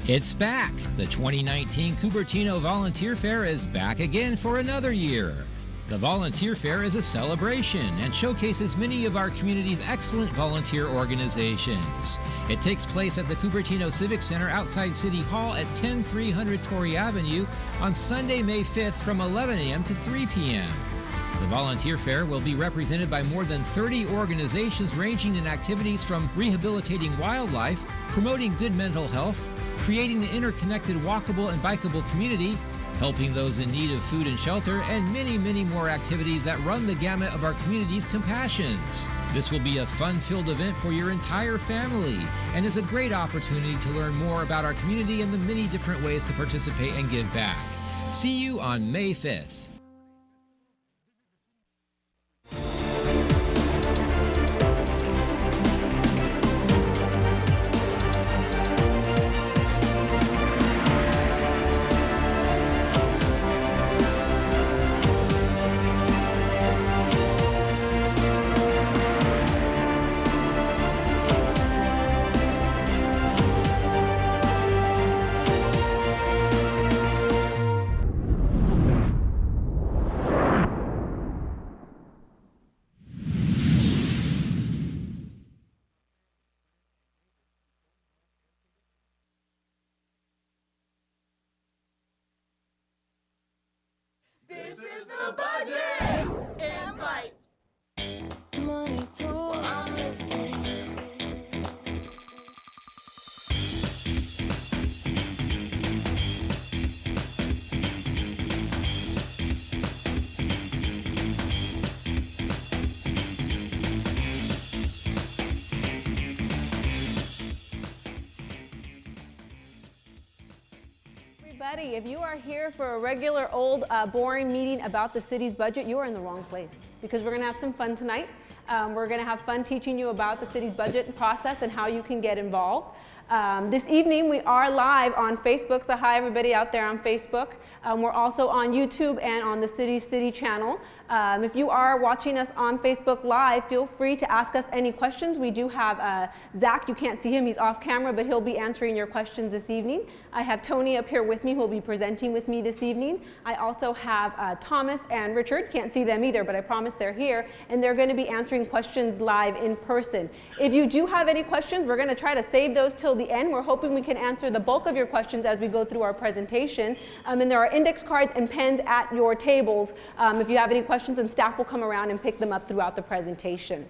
It's back. The 2019 Cupertino Volunteer Fair is back again for another year. The Volunteer Fair is a celebration and showcases many of our community's excellent volunteer organizations. It takes place at the Cupertino Civic Center outside City Hall at 10300 Torrey Avenue on Sunday, May 5th from 11 a.m. to 3 p.m. The Volunteer Fair will be represented by more than 30 organizations ranging in activities from rehabilitating wildlife, promoting good mental health, creating an interconnected walkable and bikeable community, helping those in need of food and shelter, and many, many more activities that run the gamut of our community's compassions. This will be a fun-filled event for your entire family and is a great opportunity to learn more about our community and the many different ways to participate and give back. See you on May 5th. This is the budget and bites. Money talks. If you are here for a regular old boring meeting about the city's budget, you are in the wrong place, because we're going to have some fun tonight. We're going to have fun teaching you about the city's budget process and how you can get involved. This evening we are live on Facebook, so hi everybody out there on Facebook. We're also on YouTube and on the City channel. If you are watching us on Facebook Live, feel free to ask us any questions. We do have Zach, you can't see him, he's off camera, but he'll be answering your questions this evening. I have Tony up here with me who will be presenting with me this evening. I also have Thomas and Richard, can't see them either, but I promise they're here, and they're going to be answering questions live in person. If you do have any questions, we're going to try to save those till the end. We're hoping we can answer the bulk of your questions as we go through our presentation. And there are index cards and pens at your tables if you have any questions, and staff will come around and pick them up throughout the presentation.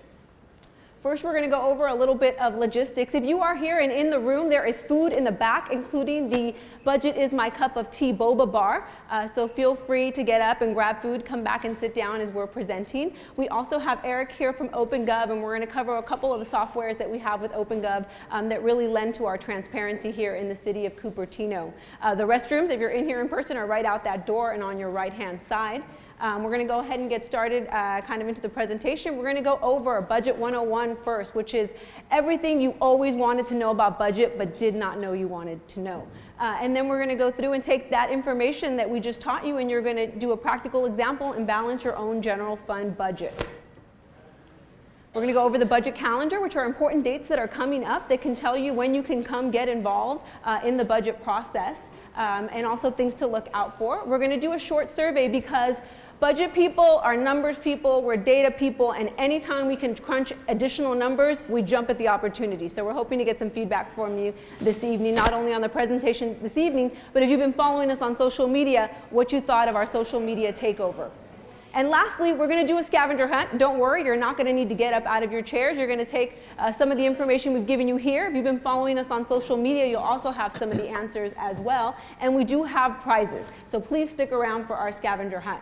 First, we're going to go over a little bit of logistics. If you are here and in the room, there is food in the back, including the Budget is My Cup of Tea boba bar. So feel free to get up and grab food, come back and sit down as we're presenting. We also have Eric here from OpenGov, and we're going to cover a couple of the softwares that we have with OpenGov that really lend to our transparency here in the city of Cupertino. The restrooms, if you're in here in person, are right out that door and on your right-hand side. We're going to go ahead and get started kind of into the presentation. We're going to go over Budget 101 first, which is everything you always wanted to know about budget but did not know you wanted to know. And then we're going to go through and take that information that we just taught you, and you're going to do a practical example and balance your own general fund budget. We're going to go over the budget calendar, which are important dates that are coming up that can tell you when you can come get involved in the budget process, and also things to look out for. We're going to do a short survey because budget people are numbers people, we're data people, and anytime we can crunch additional numbers, we jump at the opportunity. So we're hoping to get some feedback from you this evening, not only on the presentation this evening, but if you've been following us on social media, what you thought of our social media takeover. And lastly, we're going to do a scavenger hunt. Don't worry, you're not going to need to get up out of your chairs. You're going to take some of the information we've given you here. If you've been following us on social media, you'll also have some of the answers as well. And we do have prizes, so please stick around for our scavenger hunt.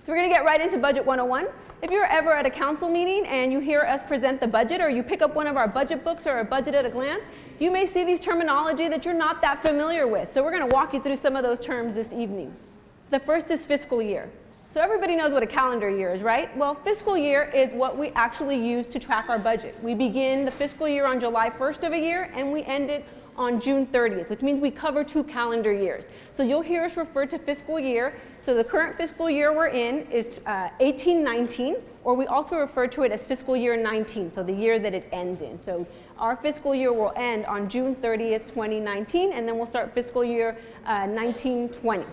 So we're going to get right into Budget 101. If you're ever at a council meeting and you hear us present the budget, or you pick up one of our budget books or a budget at a glance, you may see these terminology that you're not that familiar with. So we're going to walk you through some of those terms this evening. The first is fiscal year. So everybody knows what a calendar year is, right? Well, fiscal year is what we actually use to track our budget. We begin the fiscal year on July 1st of a year, and we end it on June 30th, which means we cover 2 calendar years. So you'll hear us refer to fiscal year. So the current fiscal year we're in is 18-19, or we also refer to it as fiscal year 19, so the year that it ends in. So Our fiscal year will end on June 30th, 2019, and then we'll start fiscal year 1920.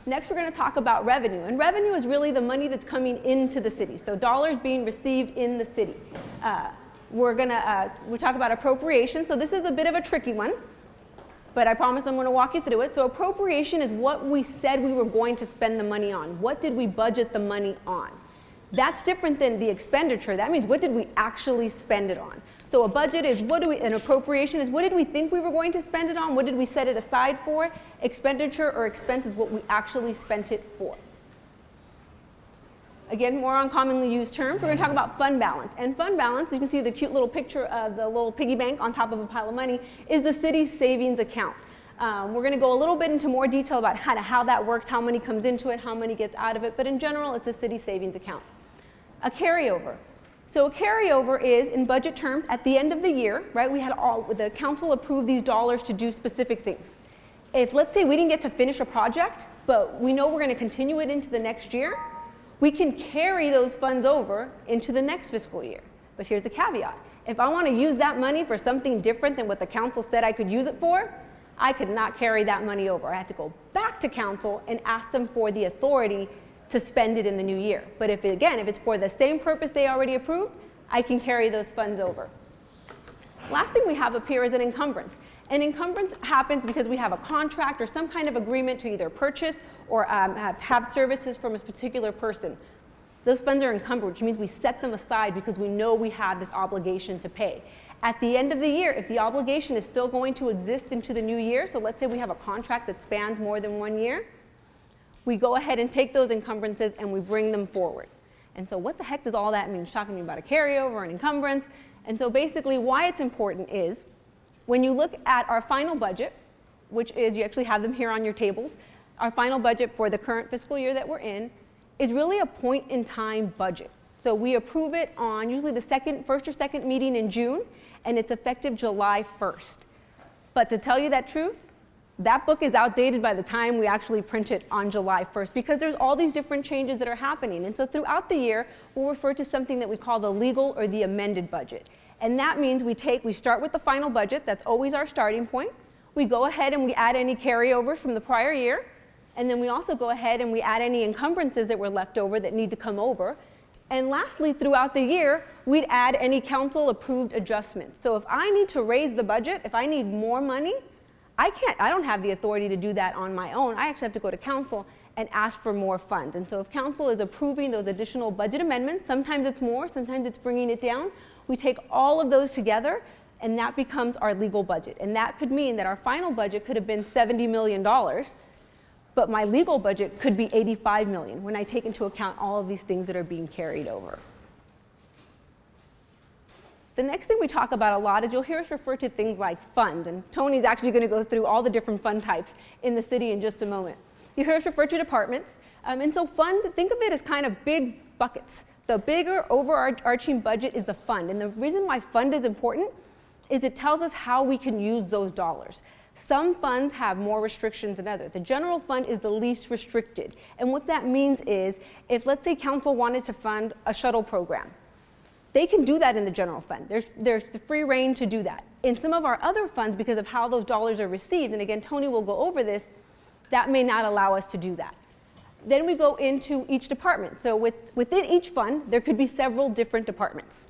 Next, we're going to talk about revenue. And revenue is really the money that's coming into the city. So dollars being received in the city. We'll talk about appropriation. So this is a bit of a tricky one, but I promise I'm going to walk you through it. So appropriation is what we said we were going to spend the money on. What did we budget the money on? That's different than the expenditure. That means what did we actually spend it on? So a budget is an appropriation is what did we think we were going to spend it on? What did we set it aside for? Expenditure or expense is what we actually spent it for. Again, more on commonly used terms. We're going to talk about fund balance. And fund balance, you can see the cute little picture of the little piggy bank on top of a pile of money, is the city's savings account. We're going to go a little bit into more detail about how that works, how money comes into it, how money gets out of it. But in general, it's a city savings account. A carryover. So a carryover is, in budget terms, at the end of the year, right, the council approved these dollars to do specific things. If, let's say, we didn't get to finish a project, but we know we're going to continue it into the next year, we can carry those funds over into the next fiscal year. But here's the caveat. If I want to use that money for something different than what the council said I could use it for, I could not carry that money over. I have to go back to council and ask them for the authority to spend it in the new year. But if it's for the same purpose they already approved, I can carry those funds over. Last thing we have up here is an encumbrance. An encumbrance happens because we have a contract or some kind of agreement to either purchase or have services from a particular person. Those funds are encumbered, which means we set them aside because we know we have this obligation to pay. At the end of the year, if the obligation is still going to exist into the new year, so let's say we have a contract that spans more than 1 year, we go ahead and take those encumbrances and we bring them forward. And so what the heck does all that mean? It's talking about a carryover or an encumbrance. And so basically why it's important is when you look at our final budget, which is, you actually have them here on your tables, our final budget for the current fiscal year that we're in is really a point in time budget. So we approve it on usually the first or second meeting in June, and it's effective July 1st. But to tell you that truth, that book is outdated by the time we actually print it on July 1st because there's all these different changes that are happening. And so throughout the year, we'll refer to something that we call the legal or the amended budget. And that means we start with the final budget. That's always our starting point. We go ahead and we add any carryovers from the prior year. And then we also go ahead and we add any encumbrances that were left over that need to come over. And lastly, throughout the year, we'd add any council approved adjustments. So if I need to raise the budget, if I need more money, I don't have the authority to do that on my own. I actually have to go to council and ask for more funds. And so if council is approving those additional budget amendments, sometimes it's more, sometimes it's bringing it down, we take all of those together and that becomes our legal budget. And that could mean that our final budget could have been $70 million, but my legal budget could be $85 million when I take into account all of these things that are being carried over. The next thing we talk about a lot is you'll hear us refer to things like funds, and Tony's actually going to go through all the different fund types in the city in just a moment. You hear us refer to departments, and so funds, think of it as kind of big buckets. The bigger overarching budget is the fund, and the reason why fund is important is it tells us how we can use those dollars. Some funds have more restrictions than others. The general fund is the least restricted, and what that means is if, let's say, council wanted to fund a shuttle program, they can do that in the general fund. There's the free reign to do that. In some of our other funds, because of how those dollars are received, and again, Tony will go over this, that may not allow us to do that. Then we go into each department. So within each fund, there could be several different departments.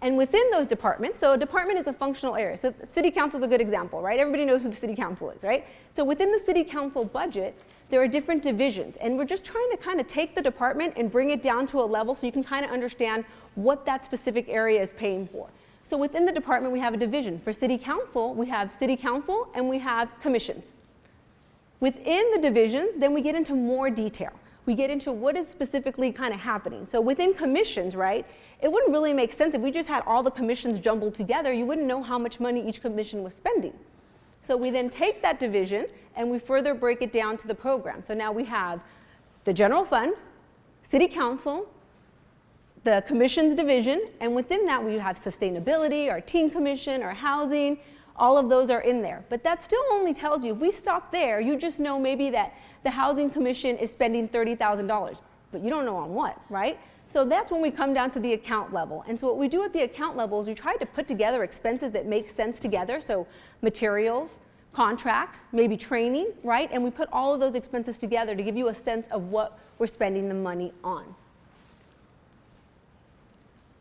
And within those departments, so a department is a functional area. So city council is a good example, right? Everybody knows who the city council is, right? So within the city council budget, there are different divisions. And we're just trying to kind of take the department and bring it down to a level so you can kind of understand what that specific area is paying for. So within the department, we have a division. For city council, we have city council and we have commissions. Within the divisions, then we get into more detail. We get into what is specifically kind of happening. So within commissions, right, it wouldn't really make sense if we just had all the commissions jumbled together. You wouldn't know how much money each commission was spending. So we then take that division and we further break it down to the program. So now we have the general fund, city council, the commissions division, and within that we have sustainability, our teen commission, our housing, all of those are in there. But that still only tells you, if we stop there, you just know maybe that the housing commission is spending $30,000, but you don't know on what, right? So that's when we come down to the account level. And so what we do at the account level is we try to put together expenses that make sense together. So materials, contracts, maybe training, right? And we put all of those expenses together to give you a sense of what we're spending the money on.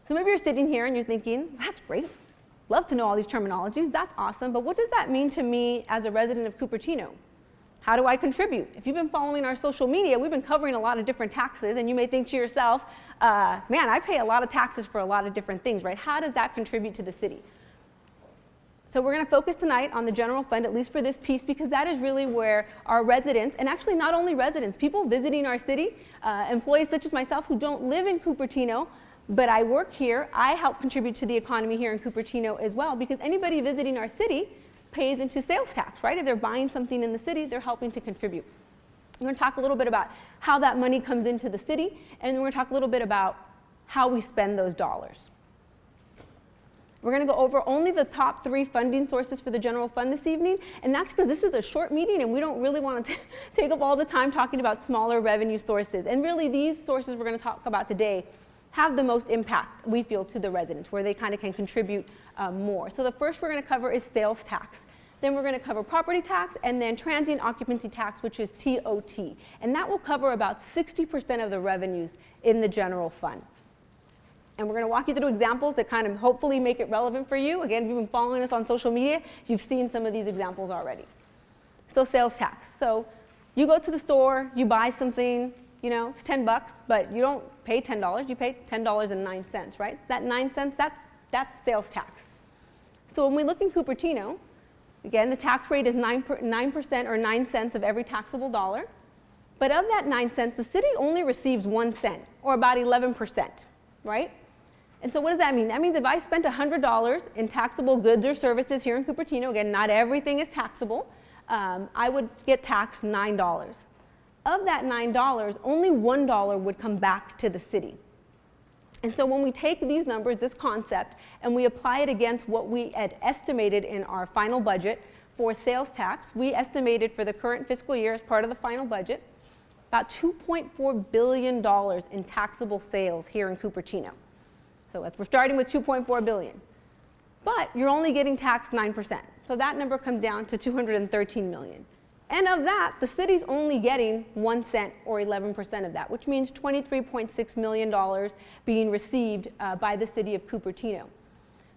So maybe you're sitting here and you're thinking, that's great. Love to know all these terminologies. That's awesome. But what does that mean to me as a resident of Cupertino? How do I contribute? If you've been following our social media, we've been covering a lot of different taxes, and you may think to yourself, man, I pay a lot of taxes for a lot of different things, right? How does that contribute to the city? So we're going to focus tonight on the general fund, at least for this piece, because that is really where our residents, and actually not only residents, people visiting our city, employees such as myself who don't live in Cupertino, but I work here, I help contribute to the economy here in Cupertino as well, because anybody visiting our city pays into sales tax, right? If they're buying something in the city, they're helping to contribute. We're going to talk a little bit about how that money comes into the city, and we're going to talk a little bit about how we spend those dollars. We're going to go over only the top 3 funding sources for the general fund this evening, and that's because this is a short meeting and we don't really want to take up all the time talking about smaller revenue sources. And really these sources we're going to talk about today have the most impact, we feel, to the residents, where they kind of can contribute more. So the first we're going to cover is sales tax. Then we're going to cover property tax, and then transient occupancy tax, which is TOT. And that will cover about 60% of the revenues in the general fund. And we're going to walk you through examples that kind of hopefully make it relevant for you. Again, if you've been following us on social media, you've seen some of these examples already. So sales tax. So you go to the store, you buy something, you know, it's $10, but you don't pay $10, you pay $10.09, right? That 9 cents, that's sales tax. So when we look in Cupertino, again, the tax rate is 9% or 9 cents of every taxable dollar. But of that 9 cents, the city only receives 1 cent, or about 11%, right? And so what does that mean? That means if I spent $100 in taxable goods or services here in Cupertino, again, not everything is taxable, I would get taxed $9. Of that $9, only $1 would come back to the city. And so when we take these numbers, this concept, and we apply it against what we had estimated in our final budget for sales tax, we estimated for the current fiscal year as part of the final budget, about $2.4 billion in taxable sales here in Cupertino. So we're starting with $2.4 billion. But you're only getting taxed 9%. So that number comes down to $213 million. And of that, the city's only getting 1 cent or 11% of that, which means $23.6 million being received by the city of Cupertino.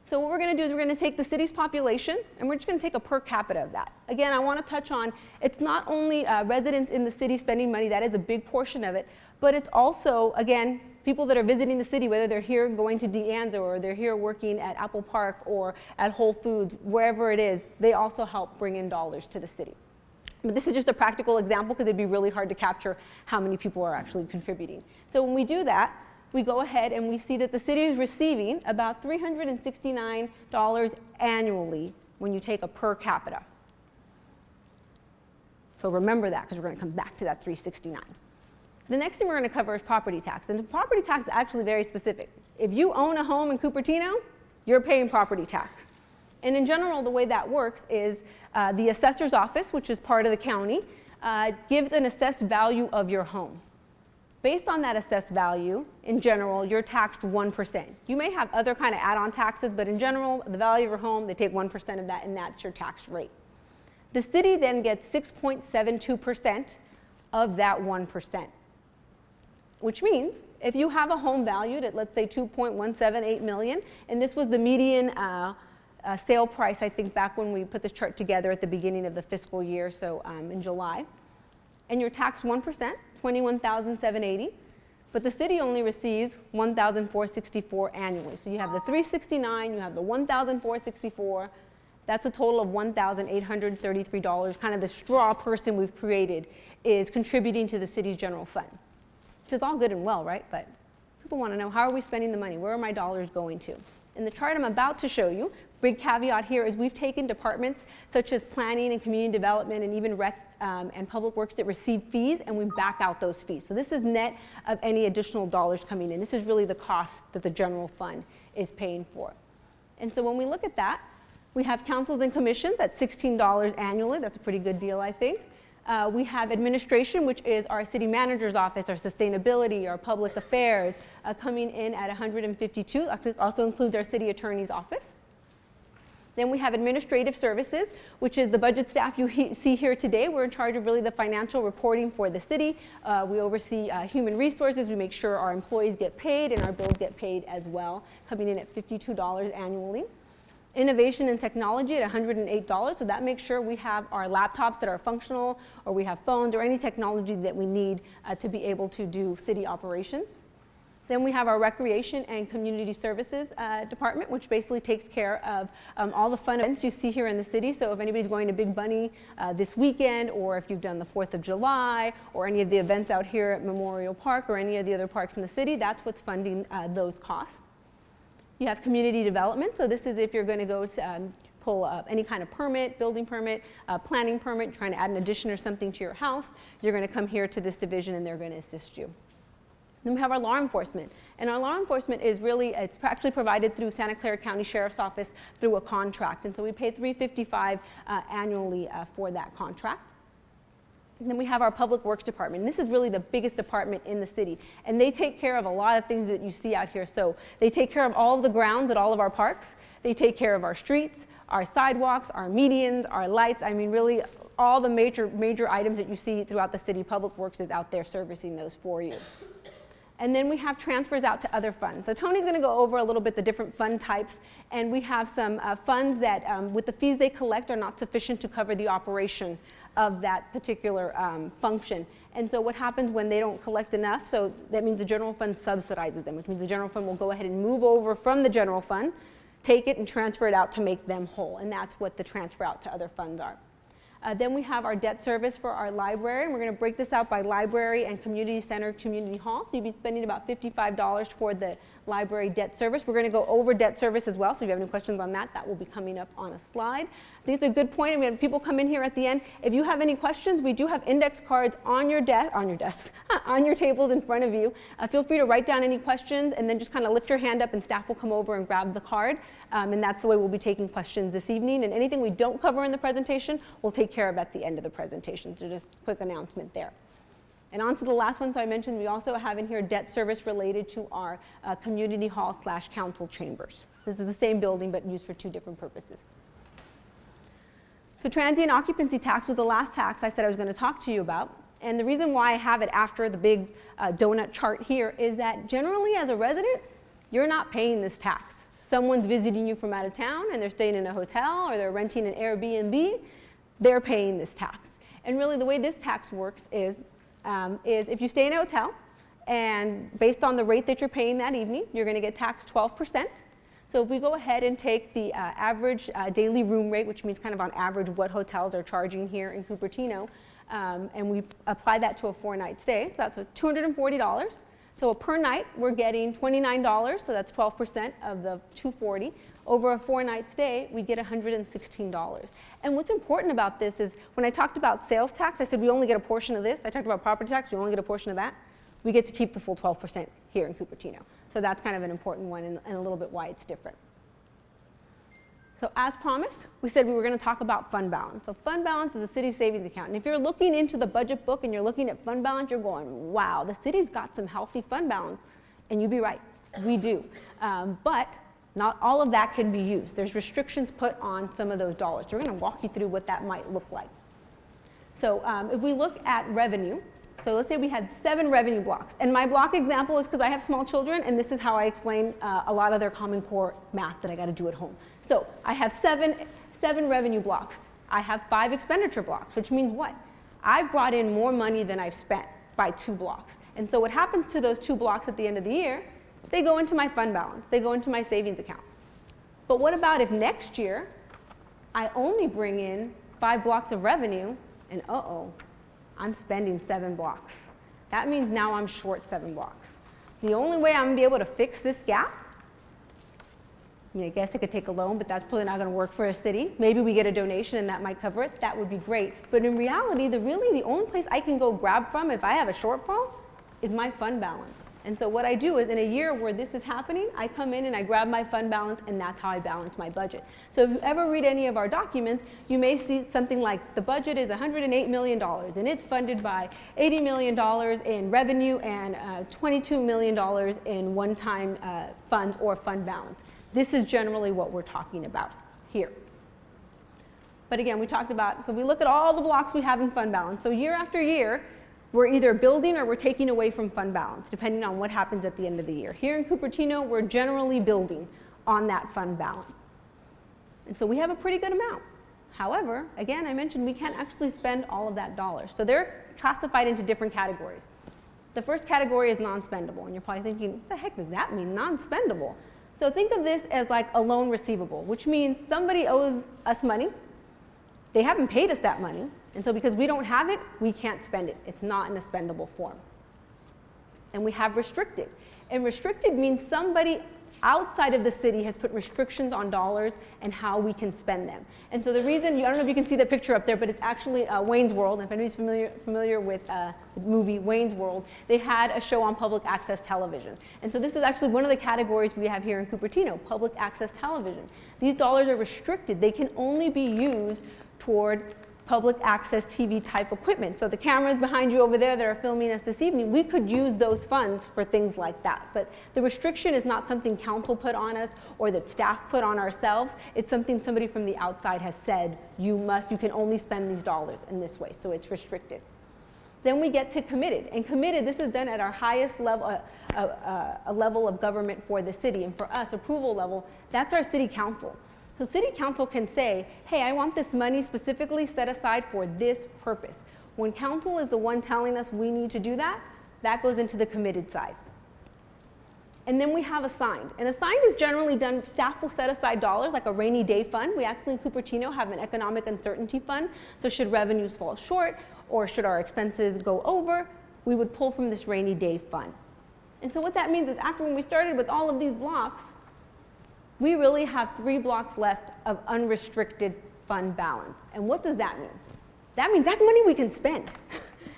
So what we're going to do is we're going to take the city's population, and we're just going to take a per capita of that. Again, I want to touch on, it's not only residents in the city spending money, that is a big portion of it, but it's also, again, people that are visiting the city, whether they're here going to DeAnza or they're here working at Apple Park or at Whole Foods, wherever it is, they also help bring in dollars to the city. But this is just a practical example because it'd be really hard to capture how many people are actually contributing. So when we do that, we go ahead and we see that the city is receiving about $369 annually when you take a per capita. So remember that because we're going to come back to that $369. The next thing we're going to cover is property tax. And the property tax is actually very specific. If you own a home in Cupertino, you're paying property tax. And in general, the way that works is the assessor's office, which is part of the county, gives an assessed value of your home. Based on that assessed value, in general, you're taxed 1%. You may have other kind of add-on taxes, but in general, the value of your home, they take 1% of that, and that's your tax rate. The city then gets 6.72% of that 1%, which means if you have a home valued at, let's say, $2.178 million, and this was the median sale price, I think, back when we put this chart together at the beginning of the fiscal year, so in July, and you're taxed 1%, $21,780, but the city only receives $1,464 annually. So you have the $369, you have the $1,464. That's a total of $1,833. Kind of the straw person we've created is contributing to the city's general fund. Which is all good and well, right? But people want to know, how are we spending the money? Where are my dollars going to? In the chart I'm about to show you, big caveat here is we've taken departments such as planning and community development and even rec and public works that receive fees, and we back out those fees. So this is net of any additional dollars coming in. This is really the cost that the general fund is paying for. And so when we look at that, we have councils and commissions at $16 annually. That's a pretty good deal, I think. We have administration, which is our city manager's office, our sustainability, our public affairs, coming in at $152. This also includes our city attorney's office. Then we have administrative services, which is the budget staff you see here today. We're in charge of really the financial reporting for the city. We oversee human resources. We make sure our employees get paid and our bills get paid as well, coming in at $52 annually. Innovation and technology at $108, so that makes sure we have our laptops that are functional, or we have phones, or any technology that we need to be able to do city operations. Then we have our recreation and community services department, which basically takes care of all the fun events you see here in the city. So if anybody's going to Big Bunny this weekend, or if you've done the 4th of July, or any of the events out here at Memorial Park, or any of the other parks in the city, that's what's funding those costs. You have community development, so this is if you're going to go to pull up any kind of permit, building permit, planning permit, trying to add an addition or something to your house, you're going to come here to this division and they're going to assist you. Then we have our law enforcement, and our law enforcement is really, it's actually provided through Santa Clara County Sheriff's Office through a contract, and so we pay $355 annually for that contract. And then we have our public works department. And this is really the biggest department in the city, and they take care of a lot of things that you see out here. So they take care of all of the grounds at all of our parks. They take care of our streets, our sidewalks, our medians, our lights. I mean, really all the major items that you see throughout the city. Public Works is out there servicing those for you. And then we have transfers out to other funds. So Tony's going to go over a little bit the different fund types, and we have some funds that, with the fees they collect, are not sufficient to cover the operation of that particular function. And so what happens when they don't collect enough? So that means the general fund subsidizes them, which means the general fund will go ahead and move over from the general fund, take it and transfer it out to make them whole. And that's what the transfer out to other funds are. Then we have our debt service for our library, and we're going to break this out by library and community center, community hall. So you'll be spending about $55 toward the library debt service. We're going to go over debt service as well, so if you have any questions on that, that will be coming up on a slide. I think it's a good point. I mean, people come in here at the end. If you have any questions, we do have index cards on your desks, on your tables in front of you. Feel free to write down any questions, and then just kind of lift your hand up, and staff will come over and grab the card. And that's the way we'll be taking questions this evening. And anything we don't cover in the presentation, we'll take care of at the end of the presentation. So just a quick announcement there. And on to the last one. So I mentioned we also have in here debt service related to our community hall / council chambers. This is the same building, but used for two different purposes. So transient occupancy tax was the last tax I said I was going to talk to you about. And the reason why I have it after the big donut chart here is that generally as a resident, you're not paying this tax. Someone's visiting you from out of town and they're staying in a hotel or they're renting an Airbnb, they're paying this tax. And really the way this tax works is if you stay in a hotel and based on the rate that you're paying that evening, you're going to get taxed 12%. So if we go ahead and take the average daily room rate, which means kind of on average what hotels are charging here in Cupertino, and we apply that to a 4-night stay, so that's $240. So per night, we're getting $29, so that's 12% of the $240. Over a 4-night stay, we get $116. And what's important about this is when I talked about sales tax, I said we only get a portion of this. I talked about property tax, we only get a portion of that. We get to keep the full 12% here in Cupertino. So that's kind of an important one and a little bit why it's different. So as promised, we said we were going to talk about fund balance. So fund balance is a city savings account. And if you're looking into the budget book and you're looking at fund balance, you're going, wow, the city's got some healthy fund balance. And you'd be right, we do. But not all of that can be used. There's restrictions put on some of those dollars. So we're going to walk you through what that might look like. So if we look at revenue, so let's say we had 7 revenue blocks. And my block example is because I have small children, and this is how I explain a lot of their Common Core math that I got to do at home. So I have seven revenue blocks. I have 5 expenditure blocks, which means what? I've brought in more money than I've spent by 2 blocks. And so what happens to those 2 blocks at the end of the year? They go into my fund balance. They go into my savings account. But what about if next year I only bring in 5 blocks of revenue and I'm spending 7 blocks. That means now I'm short 7 blocks. The only way I'm going to be able to fix this gap, I mean, I guess I could take a loan, but that's probably not going to work for a city. Maybe we get a donation and that might cover it. That would be great. But in reality, the only place I can go grab from if I have a shortfall is my fund balance. And so what I do is in a year where this is happening, I come in and I grab my fund balance, and that's how I balance my budget. So if you ever read any of our documents, you may see something like the budget is $108 million, and it's funded by $80 million in revenue and $22 million in one-time funds or fund balance. This is generally what we're talking about here. But again, we talked about, so we look at all the blocks we have in fund balance. So year after year, we're either building or we're taking away from fund balance, depending on what happens at the end of the year. Here in Cupertino, we're generally building on that fund balance. And so we have a pretty good amount. However, again, I mentioned we can't actually spend all of that dollars. So they're classified into different categories. The first category is non-spendable, and you're probably thinking, what the heck does that mean, non-spendable? So think of this as like a loan receivable, which means somebody owes us money. They haven't paid us that money, and so because we don't have it, we can't spend it. It's not in a spendable form. And we have restricted. And restricted means somebody outside of the city has put restrictions on dollars and how we can spend them. And so the reason, I don't know if you can see the picture up there, but it's actually Wayne's World. If anybody's familiar with the movie Wayne's World, they had a show on public access television. And so this is actually one of the categories we have here in Cupertino, public access television. These dollars are restricted. They can only be used toward public access TV type equipment. So the cameras behind you over there that are filming us this evening, we could use those funds for things like that. But the restriction is not something council put on us or that staff put on ourselves. It's something somebody from the outside has said, you can only spend these dollars in this way, so it's restricted. Then we get to committed. And committed, this is done at our highest level, a level of government for the city. And for us, approval level, that's our city council. So city council can say, hey, I want this money specifically set aside for this purpose. When council is the one telling us we need to do that, that goes into the committed side. And then we have assigned. And assigned is generally done, staff will set aside dollars like a rainy day fund. We actually in Cupertino have an economic uncertainty fund. So should revenues fall short or should our expenses go over, we would pull from this rainy day fund. And so what that means is after when we started with all of these blocks, we really have 3 blocks left of unrestricted fund balance. And what does that mean? That means that's money we can spend.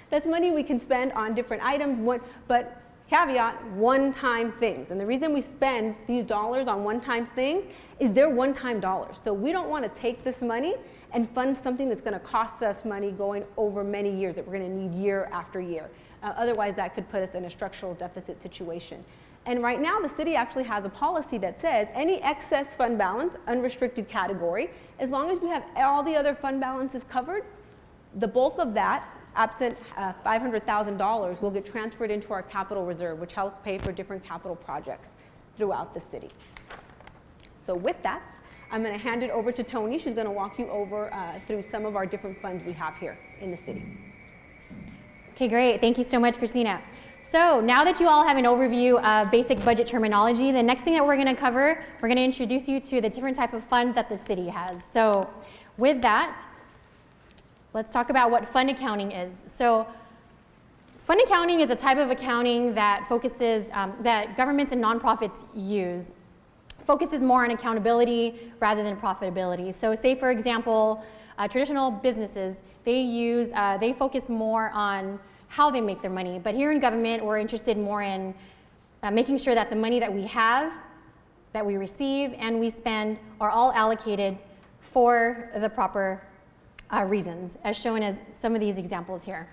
That's money we can spend on different items, but caveat, one-time things. And the reason we spend these dollars on one-time things is they're one-time dollars. So we don't want to take this money and fund something that's going to cost us money going over many years that we're going to need year after year. Otherwise, that could put us in a structural deficit situation. And right now, the city actually has a policy that says any excess fund balance, unrestricted category, as long as we have all the other fund balances covered, the bulk of that, absent $500,000, will get transferred into our capital reserve, which helps pay for different capital projects throughout the city. So with that, I'm going to hand it over to Tony. She's going to walk you over through some of our different funds we have here in the city. Okay, great. Thank you so much, Christina. So now that you all have an overview of basic budget terminology, the next thing that we're going to cover, we're going to introduce you to the different type of funds that the city has. So with that, let's talk about what fund accounting is. So fund accounting is a type of accounting that focuses, that governments and nonprofits use. Focuses more on accountability rather than profitability. So say, for example, traditional businesses, they focus more on how they make their money. But here in government, we're interested more in making sure that the money that we have, that we receive, and we spend are all allocated for the proper reasons, as shown as some of these examples here.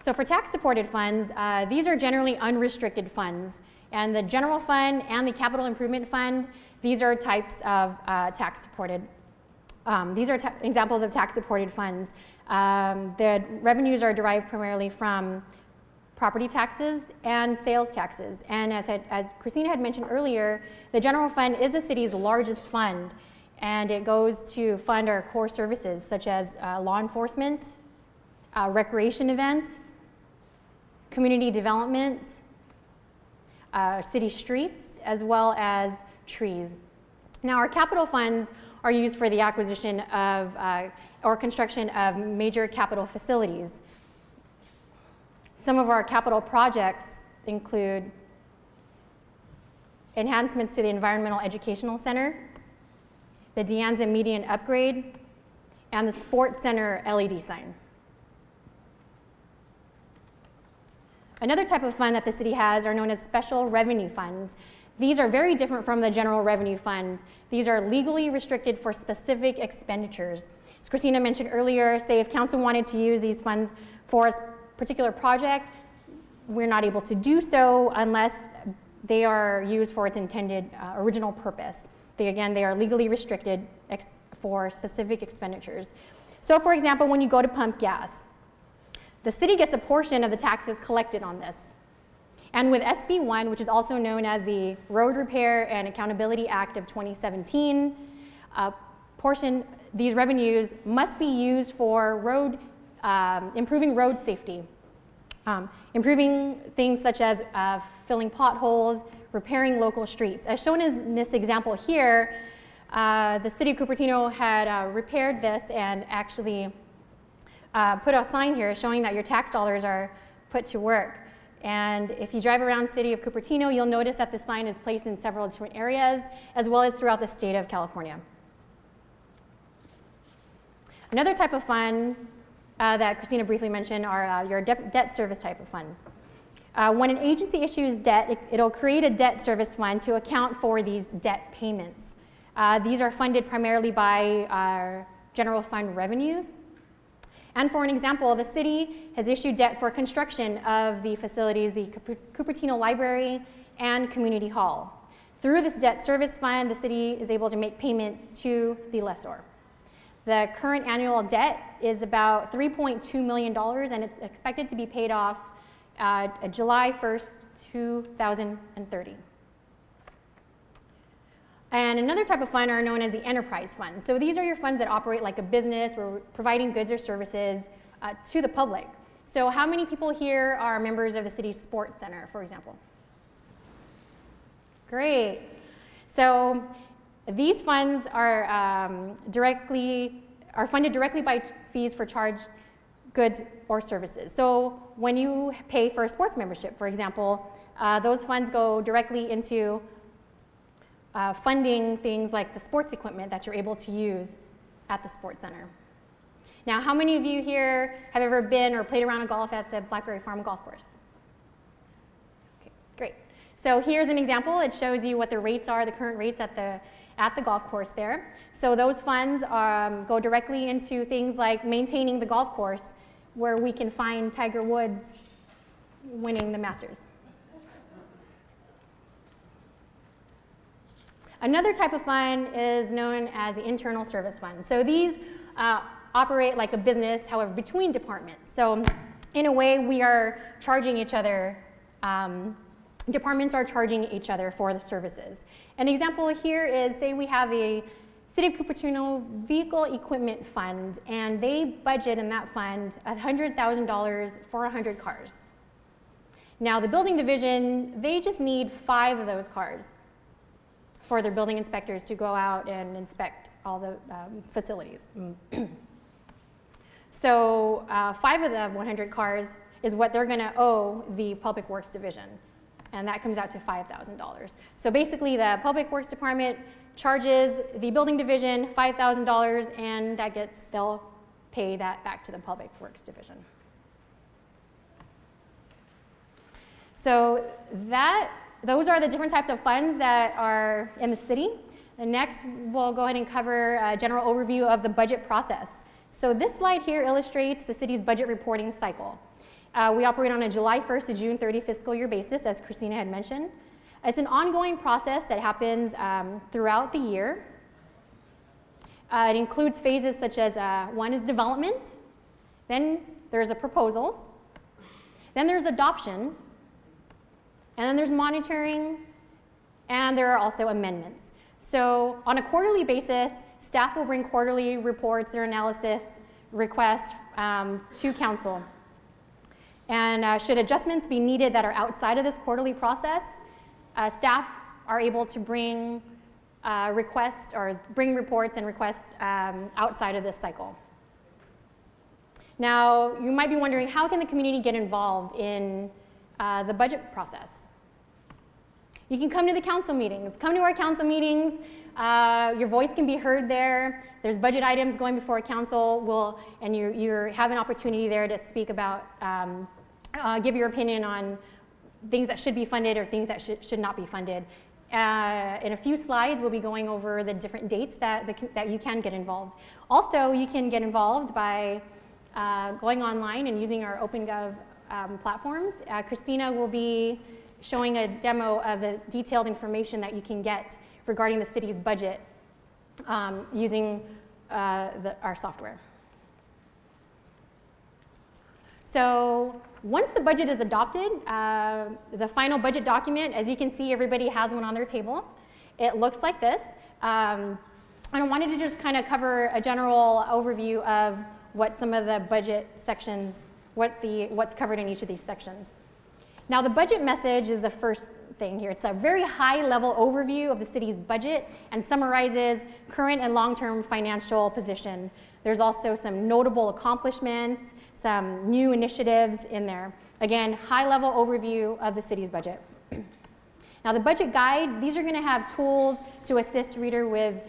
So for tax-supported funds, these are generally unrestricted funds. And the general fund and the capital improvement fund, these are types of tax-supported. These are examples of tax-supported funds. The revenues are derived primarily from property taxes and sales taxes. And as Christina had mentioned earlier, the general fund is the city's largest fund, and it goes to fund our core services such as law enforcement, recreation events, community development, city streets, as well as trees. Now, our capital funds are used for the acquisition of or construction of major capital facilities. Some of our capital projects include enhancements to the Environmental Educational Center, the De Anza Median upgrade, and the Sports Center LED sign. Another type of fund that the city has are known as special revenue funds. These are very different from the general revenue funds. These are legally restricted for specific expenditures. As Christina mentioned earlier, say if council wanted to use these funds for a particular project, we're not able to do so unless they are used for its intended original purpose. They are legally restricted for specific expenditures. So for example, when you go to pump gas, the city gets a portion of the taxes collected on this. And with SB 1, which is also known as the Road Repair and Accountability Act of 2017, these revenues must be used for improving road safety, improving things such as filling potholes, repairing local streets. As shown in this example here, the city of Cupertino had repaired this and actually put a sign here showing that your tax dollars are put to work. And if you drive around the city of Cupertino, you'll notice that the sign is placed in several different areas, as well as throughout the state of California. Another type of fund that Christina briefly mentioned are your debt service type of funds. When an agency issues debt, it'll create a debt service fund to account for these debt payments. These are funded primarily by our general fund revenues. And for an example, the city has issued debt for construction of the facilities, the Cupertino Library and Community Hall. Through this debt service fund, the city is able to make payments to the lessor. The current annual debt is about $3.2 million, and it's expected to be paid off July 1st, 2030. And another type of fund are known as the enterprise funds. So these are your funds that operate like a business. We're providing goods or services to the public. So how many people here are members of the city's sports center, for example? Great. So these funds are funded directly by fees for charged goods or services. So when you pay for a sports membership, for example, those funds go directly into funding things like the sports equipment that you're able to use at the sports center. Now, how many of you here have ever been or played around a golf at the Blackberry Farm golf course? Okay, great. So here's an example. It shows you what the rates are, the current rates at the golf course there. So those funds go directly into things like maintaining the golf course, where we can find Tiger Woods winning the Masters. Another type of fund is known as the internal service fund. So these operate like a business, however, between departments. So in a way, we are charging each other, departments are charging each other for the services. An example here is, say we have a City of Cupertino Vehicle Equipment Fund, and they budget in that fund $100,000 for 100 cars. Now the building division, they just need 5 of those cars for their building inspectors to go out and inspect all the facilities. So 5 of the 100 cars is what they're gonna owe the Public Works Division, and that comes out to $5,000. So basically the Public Works Department charges the building division $5,000, and they'll pay that back to the Public Works Division. So those are the different types of funds that are in the city. And next, we'll go ahead and cover a general overview of the budget process. So this slide here illustrates the city's budget reporting cycle. We operate on a July 1st to June 30 fiscal year basis, as Christina had mentioned. It's an ongoing process that happens throughout the year. It includes phases such as one is development, then there's the proposals, then there's adoption, and then there's monitoring, and there are also amendments. So on a quarterly basis, staff will bring quarterly reports, their analysis requests to council. And should adjustments be needed that are outside of this quarterly process, staff are able to bring requests or bring reports and requests outside of this cycle. Now, you might be wondering, how can the community get involved in the budget process? You can come to the council meetings. Come to our council meetings. Your voice can be heard there. There's budget items going before council, and you have an opportunity there to speak about give your opinion on things that should be funded or things that should not be funded. In a few slides, we'll be going over the different dates that you can get involved. Also, you can get involved by going online and using our OpenGov platforms. Christina will be showing a demo of the detailed information that you can get regarding the city's budget using our software. So once the budget is adopted, the final budget document, as you can see, everybody has one on their table. It looks like this. And I wanted to just kind of cover a general overview of what some of the budget sections, what's covered in each of these sections. Now, the budget message is the first thing here. It's a very high-level overview of the city's budget and summarizes current and long-term financial position. There's also some notable accomplishments, some new initiatives in there. Again, high-level overview of the city's budget. Now, the budget guide, these are going to have tools to assist reader with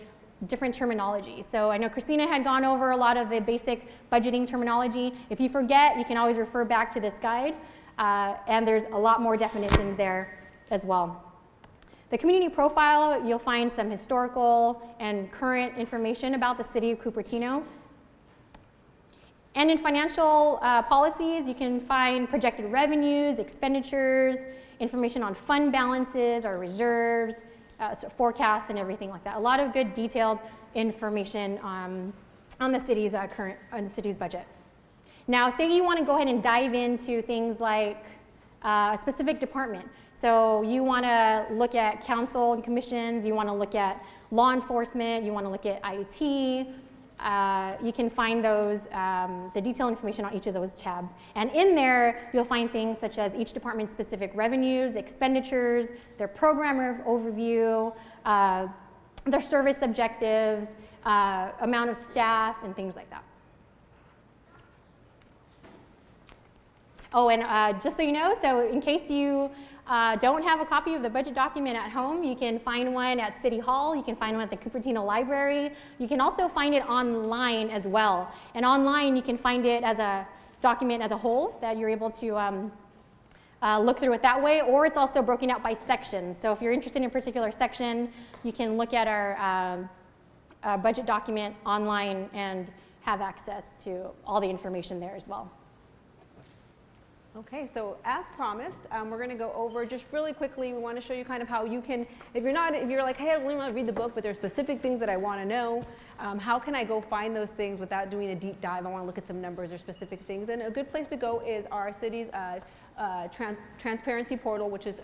different terminology. So I know Christina had gone over a lot of the basic budgeting terminology. If you forget, you can always refer back to this guide, and there's a lot more definitions there as well. The community profile, you'll find some historical and current information about the city of Cupertino. And in financial policies, you can find projected revenues, expenditures, information on fund balances or reserves, so forecasts and everything like that. A lot of good detailed information on the city's city's budget. Now, say you want to go ahead and dive into things like a specific department. So you want to look at council and commissions, you want to look at law enforcement, you want to look at IT. You can find those, the detailed information on each of those tabs. And in there, you'll find things such as each department's specific revenues, expenditures, their program overview, their service objectives, amount of staff, and things like that. Oh, and just so you know, so in case you don't have a copy of the budget document at home, you can find one at City Hall, you can find one at the Cupertino Library, you can also find it online as well. And online you can find it as a document as a whole that you're able to look through it that way, or it's also broken out by sections. So if you're interested in a particular section, you can look at our budget document online and have access to all the information there as well. Okay, so as promised, we're going to go over just really quickly. We want to show you kind of how you can, if you're like, hey, I really want to read the book, but there's specific things that I want to know. How can I go find those things without doing a deep dive? I want to look at some numbers or specific things. And a good place to go is our city's transparency portal, which is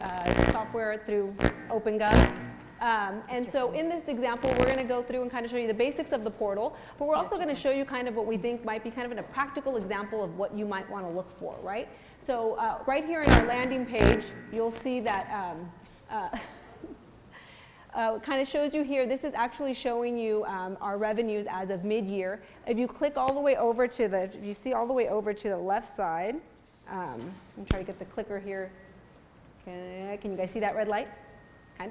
software through OpenGov. And so in this example, we're going to go through and kind of show you the basics of the portal, but we're also going to show you kind of what we think might be kind of a practical example of what you might want to look for, right? So right here in our landing page, you'll see that kind of shows you here, this is actually showing you our revenues as of mid-year. If you click all the way over to the, if you see all the way over to the left side, I'm trying to get the clicker here. Can you guys see that red light?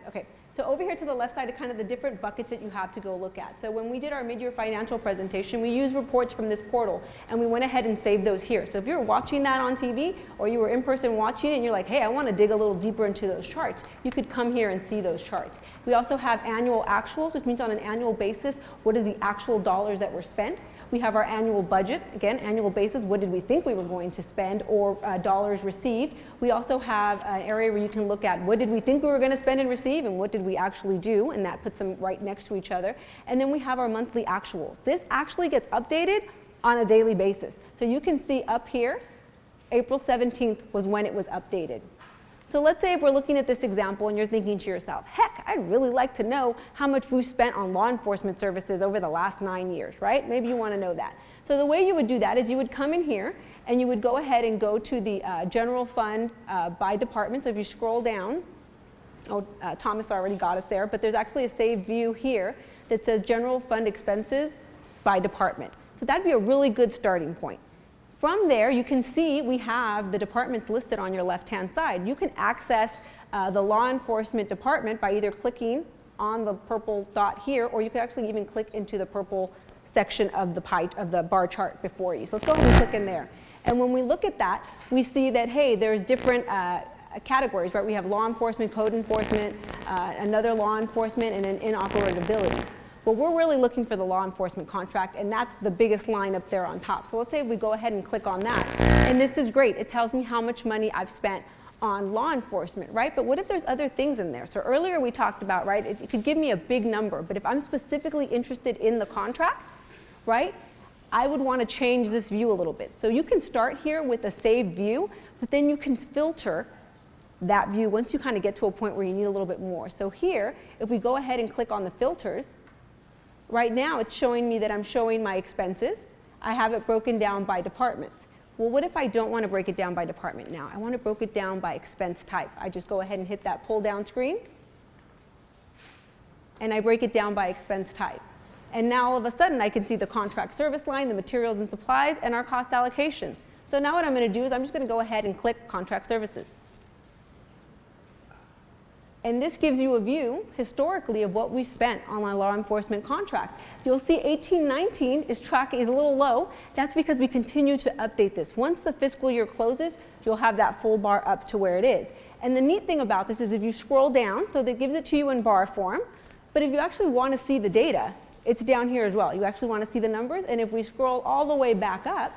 Okay. So over here to the left side are kind of the different buckets that you have to go look at. So when we did our mid-year financial presentation, we used reports from this portal, and we went ahead and saved those here. So if you're watching that on TV, or you were in person watching it, and you're like, hey, I want to dig a little deeper into those charts, you could come here and see those charts. We also have annual actuals, which means on an annual basis, what is the actual dollars that were spent. We have our annual budget, again, annual basis, what did we think we were going to spend, or dollars received. We also have an area where you can look at what did we think we were going to spend and receive, and what did we actually do, and that puts them right next to each other. And then we have our monthly actuals. This actually gets updated on a daily basis. So you can see up here, April 17th was when it was updated. So let's say if we're looking at this example and you're thinking to yourself, heck, I'd really like to know how much we've spent on law enforcement services over the last 9 years, right? Maybe you want to know that. So the way you would do that is you would come in here and you would go ahead and go to the general fund by department. So if you scroll down, Thomas already got us there, but there's actually a saved view here that says general fund expenses by department. So that'd be a really good starting point. From there, you can see we have the departments listed on your left-hand side. You can access the law enforcement department by either clicking on the purple dot here, or you could actually even click into the purple section of the bar chart before you. So let's go ahead and click in there. And when we look at that, we see that, hey, there's different categories, right? We have law enforcement, code enforcement, another law enforcement, and an inoperability. Well, we're really looking for the law enforcement contract, and that's the biggest line up there on top. So let's say we go ahead and click on that. And this is great. It tells me how much money I've spent on law enforcement, right? But what if there's other things in there? So earlier we talked about, right, it could give me a big number, but if I'm specifically interested in the contract, right, I would want to change this view a little bit. So you can start here with a saved view, but then you can filter that view once you kind of get to a point where you need a little bit more. So here, if we go ahead and click on the filters, right now it's showing me that I'm showing my expenses. I have it broken down by departments. Well, what if I don't want to break it down by department now? I want to break it down by expense type. I just go ahead and hit that pull down screen, and I break it down by expense type. And now all of a sudden I can see the contract service line, the materials and supplies, and our cost allocation. So now what I'm going to do is I'm just going to go ahead and click contract services. And this gives you a view, historically, of what we spent on our law enforcement contract. You'll see 1819 is a little low. That's because we continue to update this. Once the fiscal year closes, you'll have that full bar up to where it is. And the neat thing about this is if you scroll down, so that gives it to you in bar form, but if you actually want to see the data, it's down here as well. You actually want to see the numbers, and if we scroll all the way back up,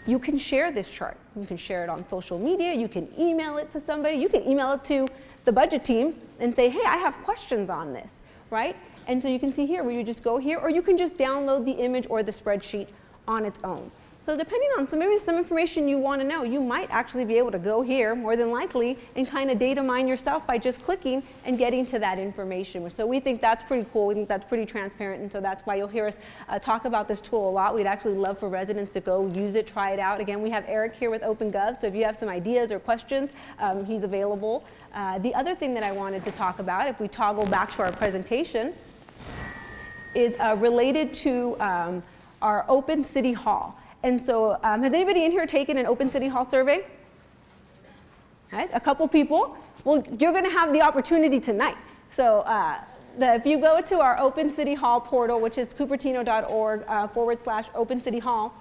you can share this chart. You can share it on social media, you can email it to somebody, you can email it to the budget team and say, hey, I have questions on this, right? And so you can see here where you just go here, or you can just download the image or the spreadsheet on its own. So depending on maybe some information you want to know, you might actually be able to go here, more than likely, and kind of data mine yourself by just clicking and getting to that information. So we think that's pretty cool. We think that's pretty transparent, and so that's why you'll hear us talk about this tool a lot. We'd actually love for residents to go use it, try it out. Again, we have Eric here with OpenGov, so if you have some ideas or questions, he's available. The other thing that I wanted to talk about, if we toggle back to our presentation, is related to our Open City Hall. And so has anybody in here taken an Open City Hall survey? Right, a couple people. Well, you're going to have the opportunity tonight. So if you go to our Open City Hall portal, which is cupertino.org/Open City Hall,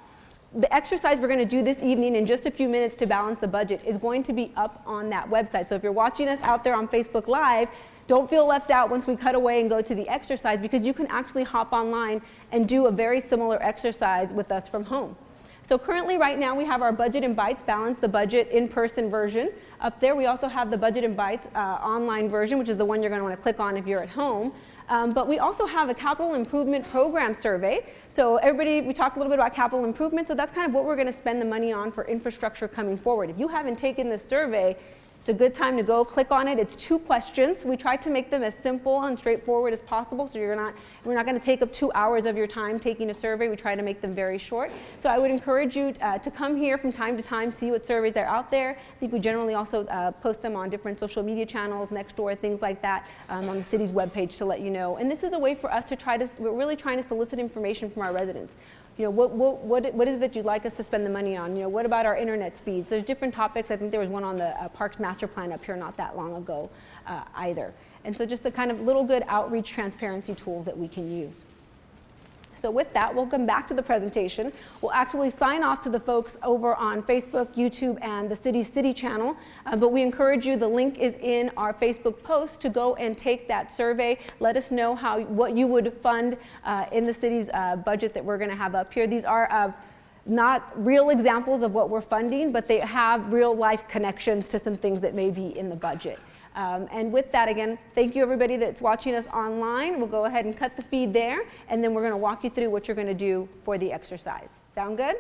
the exercise we're going to do this evening in just a few minutes to balance the budget is going to be up on that website. So if you're watching us out there on Facebook Live, don't feel left out once we cut away and go to the exercise, because you can actually hop online and do a very similar exercise with us from home. So currently right now we have our Budget and Bites, Balance the Budget in-person version. Up there we also have the Budget and Bites online version, which is the one you're going to want to click on if you're at home. But we also have a capital improvement program survey. So everybody, we talked a little bit about capital improvement, so that's kind of what we're going to spend the money on for infrastructure coming forward. If you haven't taken this survey, it's a good time to go click on it. It's 2 questions. We try to make them as simple and straightforward as possible, so we're not going to take up 2 hours of your time taking a survey. We try to make them very short. So I would encourage you to come here from time to time, see what surveys are out there. I think we generally also post them on different social media channels, Nextdoor, things like that, on the city's webpage to let you know. And this is a way for us to we're really trying to solicit information from our residents. You know, what is it that you'd like us to spend the money on? You know, what about our internet speeds? There's different topics. I think there was one on the Parks Master Plan up here not that long ago either. And so just the kind of little good outreach transparency tools that we can use. So with that, we'll come back to the presentation. We'll actually sign off to the folks over on Facebook, YouTube, and the city's city channel. But we encourage you, the link is in our Facebook post, to go and take that survey. Let us know what you would fund in the city's budget that we're going to have up here. These are not real examples of what we're funding, but they have real life connections to some things that may be in the budget. And with that, again, thank you everybody that's watching us online. We'll go ahead and cut the feed there, and then we're going to walk you through what you're going to do for the exercise. Sound good?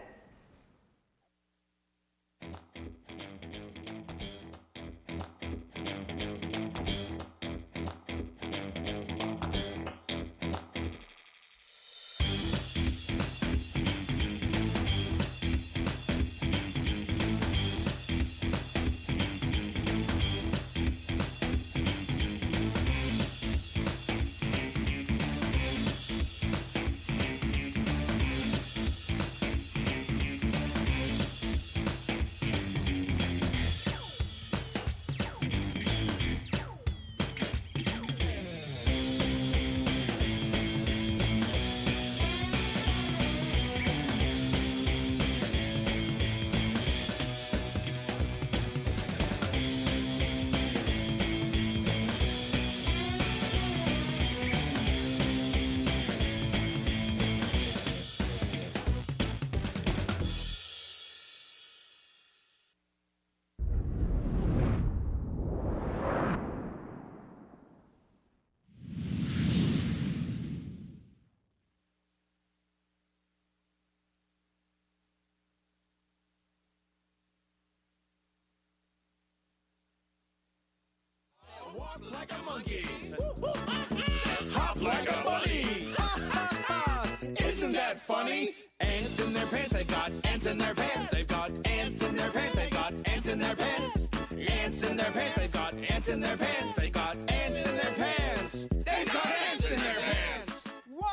Walk like a monkey. Hop like a bunny. Isn't that funny? Ants in their pants, they've got ants in their pants. They've got ants in their pants, they've got ants in their pants. Ants in their pants, they've got ants in their pants.